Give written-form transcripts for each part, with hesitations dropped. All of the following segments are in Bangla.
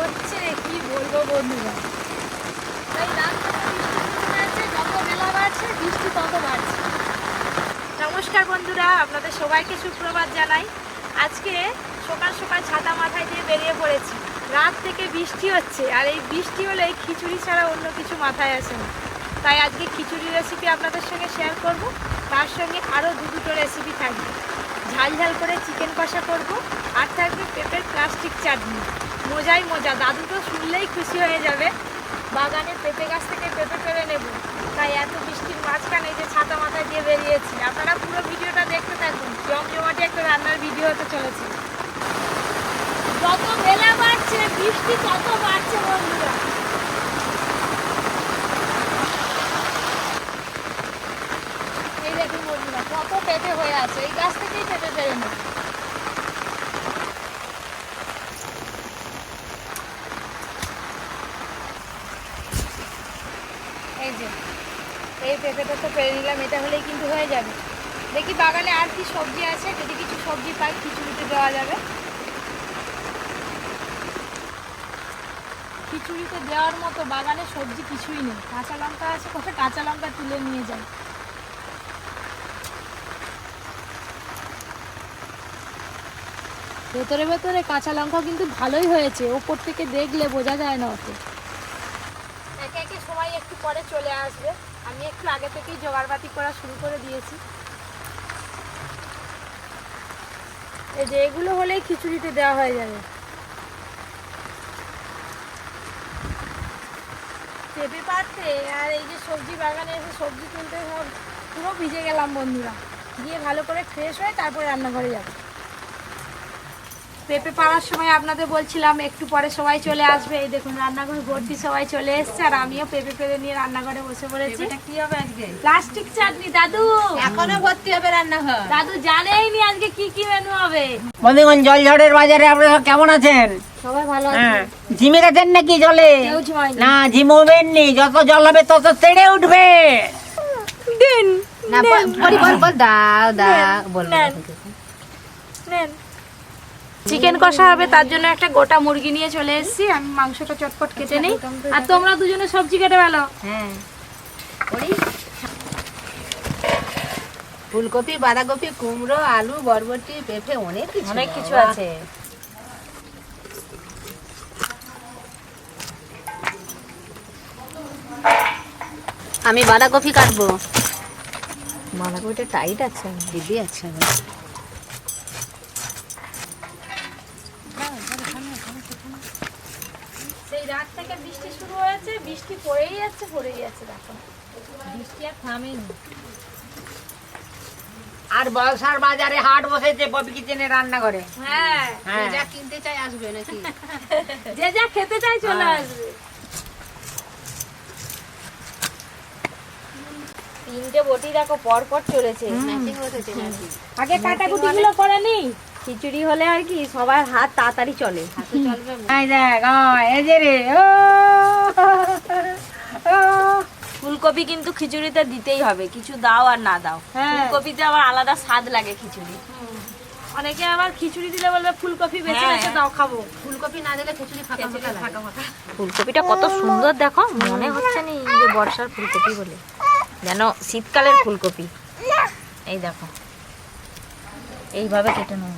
হচ্ছে কি বলবো বন্ধুরা, তাই রাত থেকে বৃষ্টি শুরু হয়েছে, যত বেলা বাড়ছে বৃষ্টি তত বাড়ছে। নমস্কার বন্ধুরা, আপনাদের সবাইকে সুপ্রভাত জানাই। আজকে সকাল সকাল ছাতা মাথায় দিয়ে বেরিয়ে পড়েছি। রাত থেকে বৃষ্টি হচ্ছে, আর এই বৃষ্টি হলে খিচুড়ি ছাড়া অন্য কিছু মাথায় আসে না। তাই আজকে খিচুড়ি রেসিপি আপনাদের সঙ্গে শেয়ার করব। তার সঙ্গে আরও দুটো রেসিপি থাকবে। ঝাল ঝাল করে চিকেন কষা করব, আর থাকবে পেঁপের প্লাস্টিক চাটনি। মজাই মজা, দাদু তো শুনলেই খুশি হয়ে যাবে। বাগানে পেঁপে গাছ থেকে পেঁপে পেরে নেব, তাই এত বৃষ্টির মাঝখানে যে ছাতা মাথায় দিয়ে বেরিয়েছি। আপনারা পুরো ভিডিওটা দেখতে থাকুন, জমজমাটি একটা রান্নার ভিডিও হতে চলেছে। যত বেলা বাড়ছে বৃষ্টি তত বাড়ছে বন্ধুরা। এই দেখুন বন্ধুরা, কত পেঁপে হয়ে আছে, এই গাছ থেকেই পেঁপে পেরে নেব। এই যে এই পেঁপেটা তো পেরে নিলাম, এটা হলেই কিন্তু হয়ে যাবে। দেখি বাগানে আর কি সবজি আছে, যদি কিছু সবজি পাই খিচুড়িতে দেওয়া যাবে। খিচুড়িতে দেওয়ার মতো বাগানে সবজি কিছুই নেই। কাঁচা লঙ্কা আছে, কত কাঁচা লঙ্কা তুলে নিয়ে যাই। ভেতরে ভেতরে কাঁচা লঙ্কা কিন্তু ভালোই হয়েছে, ওপর থেকে দেখলে বোঝা যায় না অত। একে একে সবাই একটু পরে চলে আসবে, আমি একটু আগে থেকেই জোগাড়পাতি করা শুরু করে দিয়েছি। এই যে এগুলো হলেই খিচুড়িতে দেওয়া হয়ে যাবে। পেঁপে পাড়তে আর এই যে সবজি বাগানে এসে সবজি তুলতে সব পুরো ভিজে গেলাম বন্ধুরা। গিয়ে ভালো করে ফ্রেশ হয়ে তারপরে রান্নাঘরে যাব। পেঁপে পাড়ার সময় আপনাদের বলছিলাম একটু পরে সবাই চলে আসবে। এই দেখুন রান্নাঘর ভর্তি সবাই চলে এসছে, আর আমিও পেঁপে পেরে নিয়ে রান্নাঘরে বসে পড়েছি। কি হবে আজকে? প্লাস্টিক চাটনি। দাদু এখনো ভর্তি হবে রান্নাঘর। দাদু জানেই নি আজকে কি কি মেনু হবে। বন্ধুগণ, জলঝড়ের বাজারে আপনারা কেমন আছেন? সবাই ভালো আছে? ঝিমে গেছেন নাকি জলে? কেউ ঝিমায়নি। না, ঝিমবেন নি, যত জল হবে তত তেড়ে উঠবে। দিন না বল দাও দাও বল। নেন। চিকেন কষা হবে, তার জন্য একটা গোটা মুরগি নিয়ে চলে এসেছি। আমি মাংসটা চটপট কেটে নেই, আর তোমরা দুজনে সবজি কেটে ফেলো। হ্যাঁ করি। ফুলকপি, বাঁধাকপি, কুমড়ো, আলু, বরবটি, পেঁপে, অনেক কিছু আছে। আমি বাঁধাকপি কাটবো। বাঁধাকপিটা টাইট আছে, দিদি আছে। সেই রাত থেকে বৃষ্টি শুরু হয়েছে, বৃষ্টি পড়েই যাচ্ছে দেখো। বৃষ্টি আর থামেনি। আর বলসার বাজারে হাট বসেছে পপি কিচেনে রান্না করে। হ্যাঁ, যা কিনতে চাই আসবে নাকি? যে যা খেতে চাই চলে আসবে। তিনটে বটি দেখো পর পর চলেছে। ম্যাচিং বসেছে নাকি? আগে কাটাকুটি গুলো করে নি, খিচুড়ি হলে আর কি সবার হাত তাড়াতাড়ি চলে। হাতে চলবে। এই দেখ, এই যে রে, ও ফুলকপি কিন্তু খিচুড়িতে দিতেই হবে, কিছু দাও আর না দাও। ফুলকপিতে আবার আলাদা স্বাদ লাগে খিচুড়ি। অনেকে আবার খিচুড়ি দিলে বলবে ফুলকপি বেছে বেছে দাও খাবো। ফুলকপি না দিলে খিচুড়ি ফাঁকা ফাঁকা লাগে। ফুলকপিটা কত সুন্দর দেখো, মনে হচ্ছে না যে বর্ষার ফুলকপি বলে, যেন শীতকালের ফুলকপি। এই দেখো, এইভাবে কেটে নেব।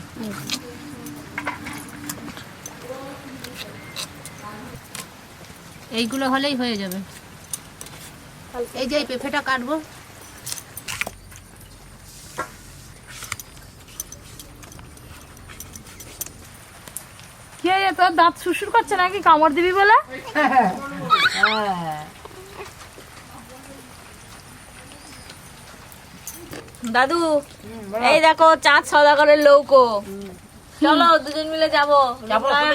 এইগুলো হলেই হয়ে যাবে। এই যে এই পেঁপেটা কাটবো। কি হয়ে তোর দাঁত সুসুর করছে নাকি, কামড় দিবি বলে? দাদু এই দেখো চাঁদ সওদাগরের লৌকো, চলো দুজন মিলে যাবো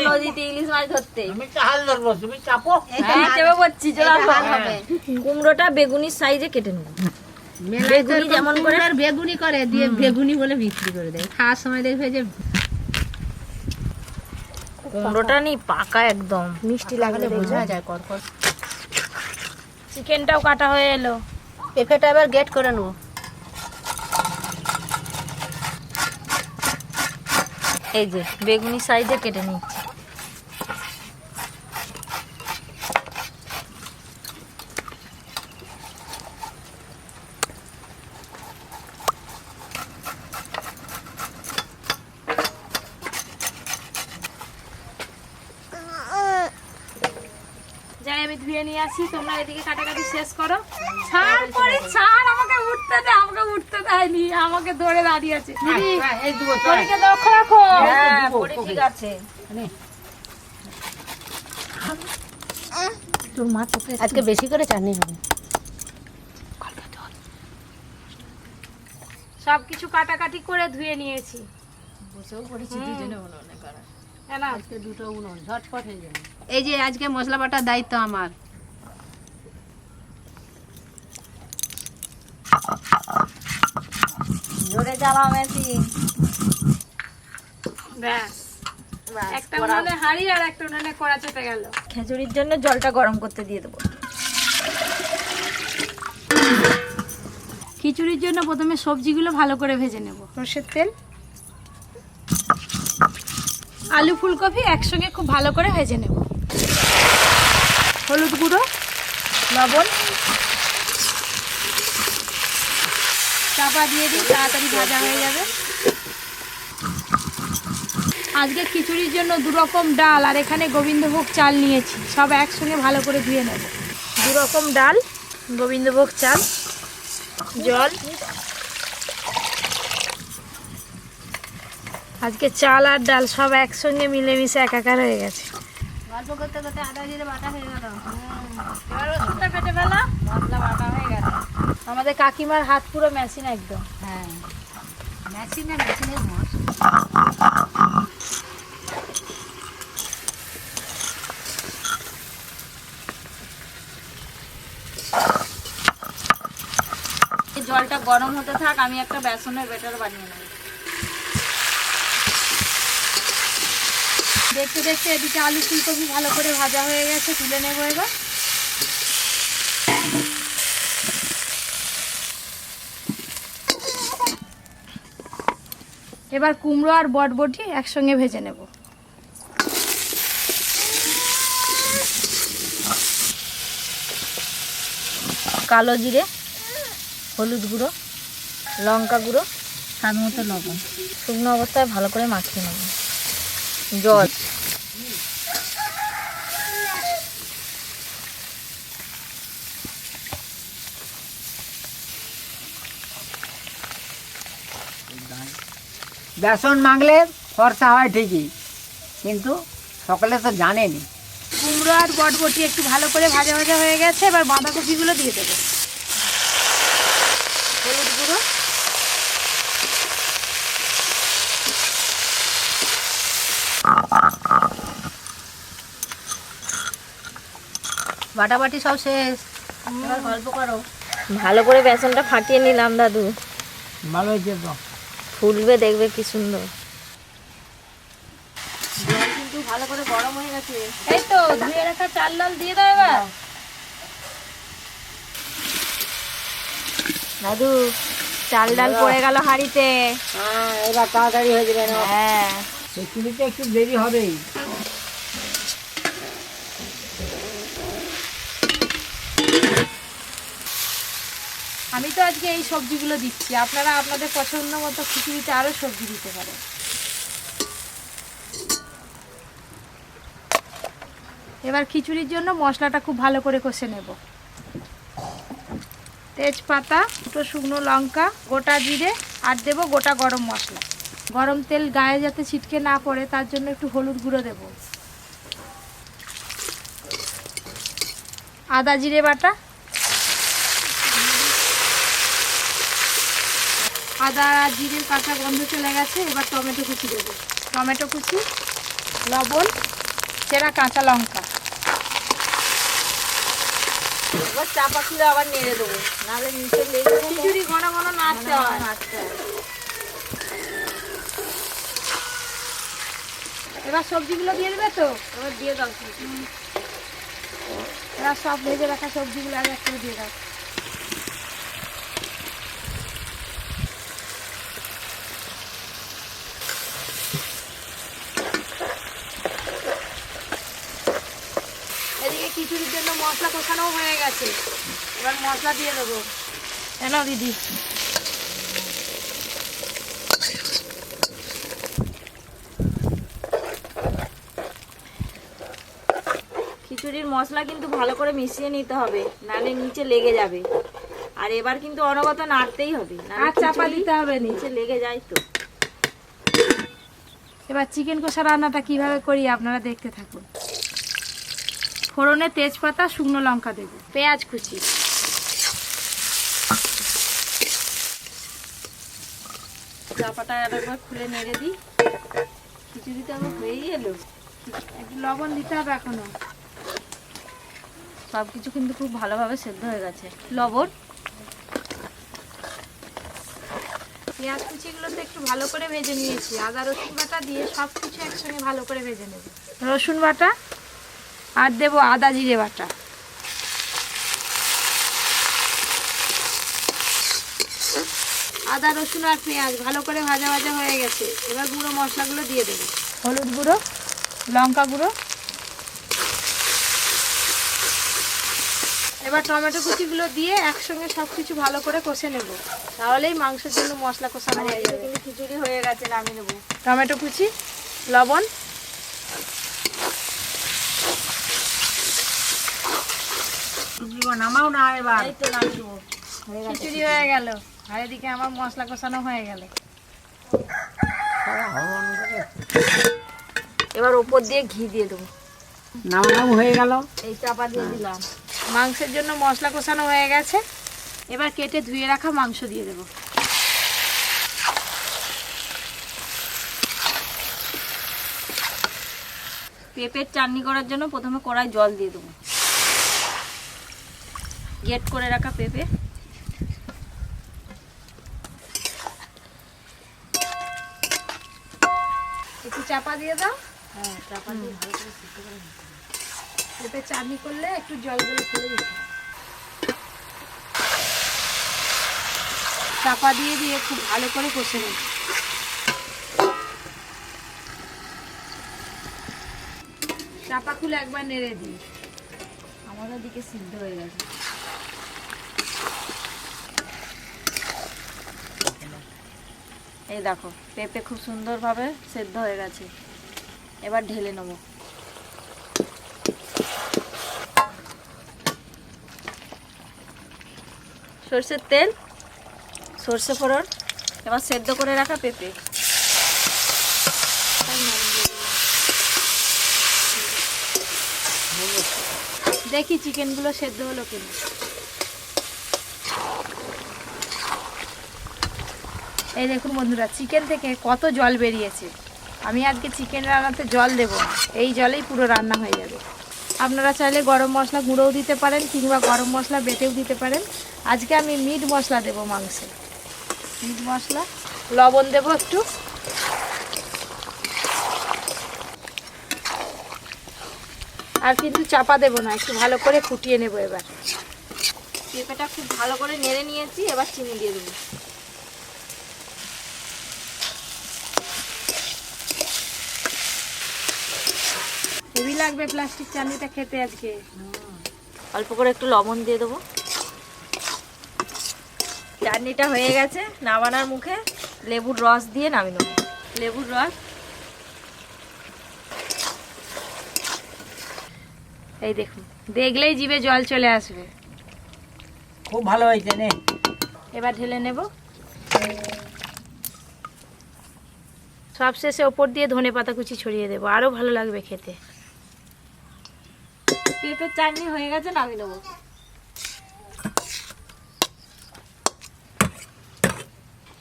নদীতে ইলিশ মাছ ধরতে। আমি চাল ধরবো, তুমি চাপো। হ্যাঁ, চেপে পড়ছি, চলো আসো। কুমড়োটা বেগুনির সাইজে কেটে নেবো। বেগুনি যেমন করে বেগুনি করে দিয়ে বেগুনি বলে বিক্রি করে দেয়। খাওয়ার সময় দেখবে যে কুমড়োটা নি পাকা একদম মিষ্টি লাগলে বোঝা যায় কড়কড়। চিকেনটাও কাটা হয়ে এলো। পেঁপেটা এবার গেট করে নেবো। এই যে বেগুনি সাইজে কেটে নিচ্ছি। আমি ধুয়ে নিয়ে আসি, তোমরা এদিকে কাটাকাটি শেষ করো। ছাড় পরে ছাড়, আমাকে উঠতে দে, আমাকে উঠতে দেয়নি, আমাকে ধরে দাঁড়িয়ে আছে। দিদি এই দুটো পরীকে দক্ষ রাখো। হ্যাঁ পরে ঠিক আছে। তোর মা তোকে আজকে বেশি করে চাটনি হবে। সবকিছু কাটাকাটি করে ধুয়ে নিয়েছি। বসেও পড়েছি দুজনে উনুনে করা। হ্যাঁ না, আজকে দুটো উনুন ঝটপট হয়ে যাবে। এই যে আজকে মশলা বাটার দায়িত্ব আমার। জোরে জ্বালাও মেশি। ব্যাস একটা উনুনে হাঁড়ি আর একটা উনুনে কড়া চেপে গেল। খিচুড়ির জন্য জলটা গরম করতে দিয়ে দেবো। খিচুড়ির জন্য প্রথমে সবজিগুলো ভালো করে ভেজে নেব। সরষের তেল, আলু ফুলকপি একসঙ্গে খুব ভালো করে ভেজে নেব। হলুদ গুঁড়ো, লবণ, চাপা দিয়ে দিই, তাড়াতাড়ি ভাজা হয়ে যাবে। আজকে খিচুড়ির জন্য 2 রকম ডাল আর এখানে গোবিন্দভোগ চাল নিয়েছি, সব একসঙ্গে ভালো করে ধুয়ে নেব। 2 রকম ডাল, গোবিন্দভোগ চাল, জল। আজকে চাল আর ডাল সব একসঙ্গে মিলেমিশে একাকার হয়ে গেছে। গল্প করতে করতে আদা জিরে বাটা হয়ে গেল। এবার রসুনটা কেটে ফেলা, মশলা বাটা হয়ে গেল। আমাদের কাকিমার হাত পুরো মেশিন একদম। হ্যাঁ মেশিনের ঘর। জলটা গরম হতে থাক, আমি একটা বেসনের ব্যাটার বানিয়ে নেব। দেখতে দেখতে এদিকে আলু ফুলকপি ভালো করে ভাজা হয়ে গেছে, তুলে নেব এবার। এবার কুমড়ো আর বটবটি একসঙ্গে ভেজে নেব। কালো জিরে, হলুদ গুঁড়ো, লঙ্কা গুঁড়ো, স্বাদ মতো লবণ। শুকনো অবস্থায় ভালো করে মাখিয়ে নেব। জল, বেসন মাখলে ফর্সা হয় ঠিকই, কিন্তু সকলে তো জানেনি। কুমড়ো আর বটবটি একটু ভালো করে ভাজা ভাজা হয়ে গেছে, এবার বাঁধাকপিগুলো দিয়ে দেবো। হলুদ গুঁড়ো, বাটাবাটি সব শেষ, এবার গল্প করো। ভালো করে বেসনটা ফাটিয়ে নিলাম দাদু। ভালো হয়েছে তো। ফুলবে দেখবে কি সুন্দর। জল কিন্তু ভালো করে গরম হয়ে গেছে। এই তো ধুয়ে রাখা চাল ডাল দিয়ে দাও এবার। দাদু চাল ডাল পড়ে গেল হাঁড়িতে। হ্যাঁ এবার তাড়াতাড়ি হয়ে যাবে না। হ্যাঁ খিচুড়িতে একটু দেরি হবেই। আমি তো আজকে এই সবজিগুলো দিচ্ছি, আপনারা আপনাদের পছন্দ মতো খিচুড়িতে আরও সবজি দিতে পারেন। এবার খিচুড়ির জন্য মশলাটা খুব ভালো করে কষে নেব। তেজপাতা, 2 শুকনো লঙ্কা, গোটা জিরে আর দেবো গোটা গরম মশলা। গরম তেল গায়ে যাতে ছিটকে না পড়ে তার জন্য একটু হলুদ গুঁড়ো দেব। আদা জিরে বাটা, আদা আর জিরের কাঁচা গন্ধ চলে গেছে। এবার টমেটো কুচি দেবো। টমেটো কুচি, লবণ, চেরা কাঁচা লঙ্কা। এবার চাপা খুলে আবার নেড়ে দেবো, নাহলে নিচে লেগে যাবে। খিচুড়ি ঘন ঘন নাড়তে হয়। এবার সবজিগুলো দিয়ে দেবে তো? এবার দিয়ে দাও। এবার সব ভেজে রাখা সবজিগুলো আগে এক করে দিয়ে দাও। এদিকে খিচুড়ির জন্য মশলা কষানো হয়ে গেছে, এবার মশলা দিয়ে দেবো। এনাও দিদি। খিচুড়ির মশলা কিন্তু ভালো করে মিশিয়ে নিতে হবে, নালে নিচে লেগে যাবে। আর এবার কিন্তু অনবরত নাড়তেই হবে, আর চাপা দিতে হবে না। নিচে লেগে যায় তো। এবার চিকেন কষা রান্নাটা কিভাবে করি আপনারা দেখতে থাকুন। ফোড়নে তেজপাতা, শুকনো লঙ্কা দেব, পেঁয়াজ কুচি, চাপাটা আরেকবার খুলে নেড়ে দিই। খিচুড়িটা আমার হয়েই এলো, একটু লবণ দিতে হবে এখনো। সব কিছু কিন্তু খুব ভালোভাবে সেদ্ধ হয়ে গেছে। লবণ, পেঁয়াজ কুচিগুলো তো একটু ভালো করে ভেজে নিয়েছি। আদা রসুন বাটা দিয়ে সব কিছু একসঙ্গে ভালো করে ভেজে নেব। রসুন বাটা আর দেব আদা জিরে বাটা। আদা রসুন আর পেঁয়াজ ভালো করে ভাজা ভাজা হয়ে গেছে। এবার গুঁড়ো মশলাগুলো দিয়ে দেবো। হলুদ গুঁড়ো, লঙ্কা গুঁড়ো, এবার টমেটো কুচিগুলো দিয়ে একসঙ্গে সব কিছু ভালো করে কষে নেব। তাহলেই মাংসের জন্য মশলা কষানো হয়ে যাবে। কিন্তু খিচুড়ি হয়ে গেছে, নামিয়ে নেবো। টমেটো কুচি, লবণ, নামাও না এবার। এই তো নামিয়ে দেবো। খিচুড়ি হয়ে গেল। আর এদিকে আমার মশলা কষানো হয়ে গেল। এবার ওপর দিয়ে ঘি দিয়ে দেবো। নামাও হয়ে গেল। এই চাপা দিয়ে দিলাম। মাংসের জন্য মশলা কষানো হয়ে গেছে। এবার কেটে ধুয়ে রাখা মাংস দিয়ে দেব। পেঁপের চাটনি করার জন্য প্রথমে কড়াই জল দিয়ে দেবো। গ্রেট করে রাখা পেঁপে, একটু চাপা দিয়ে দাও। হ্যাঁ চাপা দিয়ে ভালো করে সিদ্ধ করে নিতে হবে। পেঁপে চাটনি করলে একটু জলগুলো ফেলে দিতে হবে। চাপা দিয়ে দিয়ে খুব ভালো করে কষে নেব। চাপা খুলে একবার নেড়ে দিই। আমাদের দিকে সিদ্ধ হয়ে গেছে। এই দেখো পেঁপে খুব সুন্দরভাবে সেদ্ধ হয়ে গেছে। এবার ঢেলে নেব। সরষের তেল, সরষে ফোড়ন, এবার সেদ্ধ করে রাখা পেঁপে। দেখি চিকেনগুলো সেদ্ধ হলো কিনা। এই দেখুন বন্ধুরা, চিকেন থেকে কত জল বেরিয়েছে। আমি আজকে চিকেন রান্নাতে জল দেব না, এই জলেই পুরো রান্না হয়ে যাবে। আপনারা চাইলে গরম মশলা গুঁড়োও দিতে পারেন কিংবা গরম মশলা বেটেও দিতে পারেন। আজকে আমি মিট মশলা দেব মাংসে। মিট মশলা, লবণ দেব একটু, আর কিন্তু চাপা দেব না, একটু ভালো করে ফুটিয়ে নেব। এবার পেঁপেটা খুব ভালো করে নেড়ে নিয়েছি, এবার চিনি দিয়ে দেবো। হেভি লাগবে প্লাস্টিক চাটনিটা খেতে আজকে। অল্প করে একটু লবণ দিয়ে দেবো। চাটনিটা হয়ে গেছে, নামানোর মুখে লেবুর রস দিয়ে নামিয়ে নেবো। লেবুর রস, এই দেখুন, দেখলেই জিভে জল চলে আসবে। খুব ভালো হয়েছে নে। এবার ঢেলে নেব। সবশেষে ওপর দিয়ে ধনেপাতা কুচি ছড়িয়ে দেবো, আরো ভালো লাগবে খেতে। পেঁপের চাটনি হয়ে গেছে, নামিয়ে নেবো।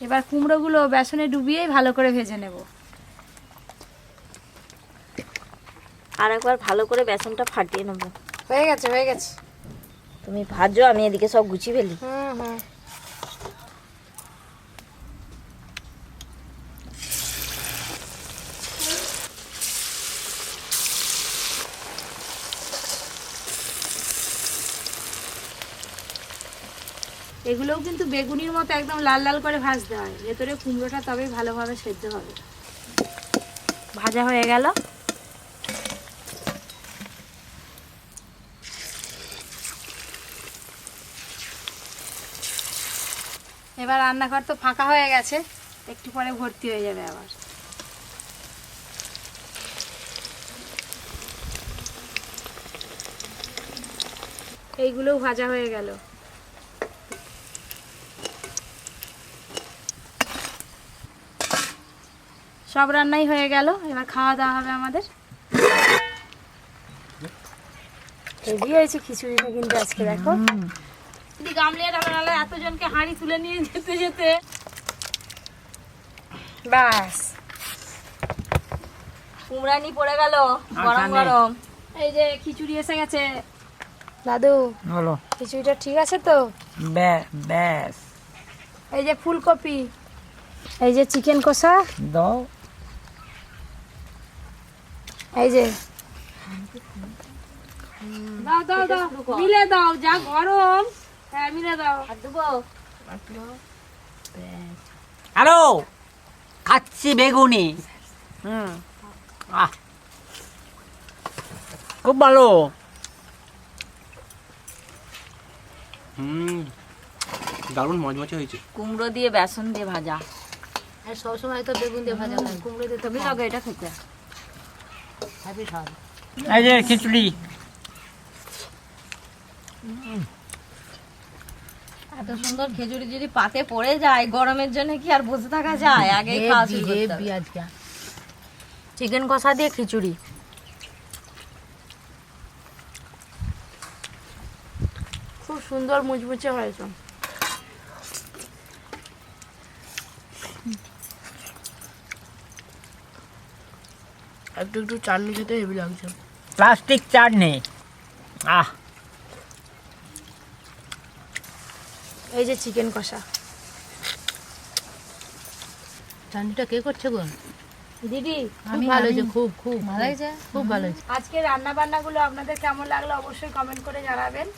এবার কুমড়োগুলো বেসনে ডুবিয়েই ভালো করে ভেজে নেব। আর একবার ভালো করে বেসনটা ফাটিয়ে নেবো। হয়ে গেছে, হয়ে গেছে। তুমি ভাজো, আমি এদিকে সব গুছিয়ে ফেলি। এগুলোও কিন্তু বেগুনির মতো একদম লাল লাল করে ভাজতে হয়, ভেতরে কুমড়োটা তবেই ভালোভাবে সেদ্ধ হবে। ভাজা হয়ে গেল। এবার রান্নাঘর তো ফাঁকা হয়ে গেছে, একটু পরে ভর্তি হয়ে যাবে আবার। এইগুলোও ভাজা হয়ে গেল। সব রান্নাই হয়ে গেল, এবার খাওয়া দাওয়া হবে আমাদের। হেভি হয়েছে খিচুড়িটা কিন্তু আজকে, দেখো যদি গামলিয়া টাকা নালে এতজনকে হাঁড়ি তুলে নিয়ে যেতে যেতে ব্যাস কুমড়ানি পড়ে গেল গরম গরম। এই যে খিচুড়ি এসে গেছে। দাদু বলো। খিচুড়িটা ঠিক আছে তো? ব্যাস এই যে ফুলকপি, এই যে চিকেন কষা, দাও। এই যে দাও দাও দাও, মিলে দাও, যা গরম। হ্যাঁ মিলে দাও। আর দেবো হ্যালো, খাচ্ছি বেগুনি। আহ, খুব ভালো। দারুণ মজমচে হয়েছে। কুমড়ো দিয়ে বেসন দিয়ে ভাজা। আর সবসময় তো বেগুন দিয়ে ভাজা খায়, কুমড়ো দিয়ে তো তুমি আগে এটা খেতে। হ্যাপি স্বাদ। এই যে খিচুড়ি। এত সুন্দর খিচুড়ি যদি পাতে পড়ে যায় গরমের জন্য কি আর বসে থাকা যায়? আগে খাওয়া শুরু করতে হবে। পেঁয়াজ কা চিকেন কষা দিয়ে খিচুড়ি। খুব সুন্দর মুচমুচে হয়েছে। একটু একটু চাটনি খেতে হেভি লাগছে। প্লাস্টিক চাটনি। আহ, এই যে চিকেন কষা। চাটনিটা কে করছে গো? দিদি খুব ভালো হয়েছে, খুব খুব ভালো হয়েছে, খুব ভালো হয়েছে। আজকে রান্না বান্নাগুলো আপনাদের কেমন লাগলো অবশ্যই কমেন্ট করে জানাবেন।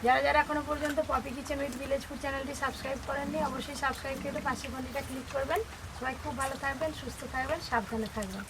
যারা যারা এখনো পর্যন্ত Poppy kitchen with village food চ্যানেলটি সাবস্ক্রাইব করেননি অবশ্যই সাবস্ক্রাইব করে পাশে ঘন্টিটা ক্লিক করবেন। সবাই খুব ভালো থাকবেন, সুস্থ থাকবেন, সাবধানে থাকবেন।